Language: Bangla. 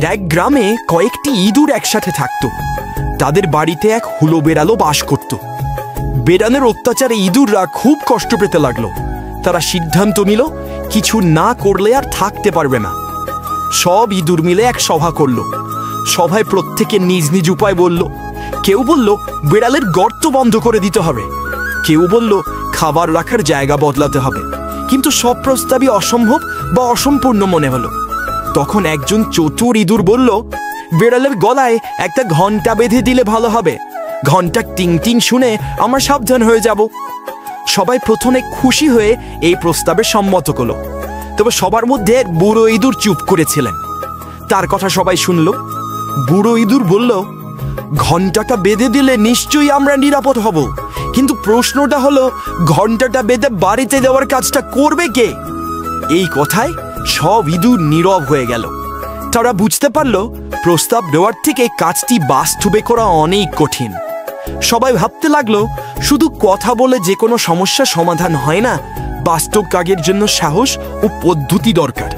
এক গ্রামে কয়েকটি ইঁদুর একসাথে থাকত। তাদের বাড়িতে এক হুলো বেড়ালও বাস করত। বেড়ালের অত্যাচারে ইঁদুররা খুব কষ্ট পেতে লাগলো। তারা সিদ্ধান্ত নিল কিছু না করলে আর থাকতে পারবে না। সব ইঁদুর মিলে এক সভা করলো। সভায় প্রত্যেকে নিজ নিজ উপায় বলল। কেউ বলল বেড়ালের গর্ত বন্ধ করে দিতে হবে, কেউ বলল খাবার রাখার জায়গা বদলাতে হবে। কিন্তু সব প্রস্তাবই অসম্ভব বা অসম্পূর্ণ মনে হলো। তখন একজন চতুর ইঁদুর বলল, বেড়ালের গলায় একটা ঘন্টা বেঁধে দিলে ভালো হবে। ঘন্টা টিং টিং শুনে আমরা সাবধান হয়ে যাব। সবাই প্রথমে খুশি হয়ে এই প্রস্তাবে সম্মত করল। তবে সবার মধ্যে বুড়ো ইঁদুর চুপ করেছিলেন। তার কথা সবাই শুনল। বুড়ো ইঁদুর বলল, ঘন্টাটা বেঁধে দিলে নিশ্চয়ই আমরা নিরাপদ হব, কিন্তু প্রশ্নটা হলো ঘন্টাটা বেঁধে বাড়িতে দেওয়ার কাজটা করবে কে? এই কথায় সব ইঁদুর নীরব হয়ে গেল। তারা বুঝতে পারল প্রস্তাব দেওয়ার থেকে কাজটি বাস্তবে করা অনেক কঠিন। সবাই ভাবতে লাগলো শুধু কথা বলে যে কোনো সমস্যা সমাধান হয় না, বাস্তব কাজের জন্য সাহস ও পদ্ধতি দরকার।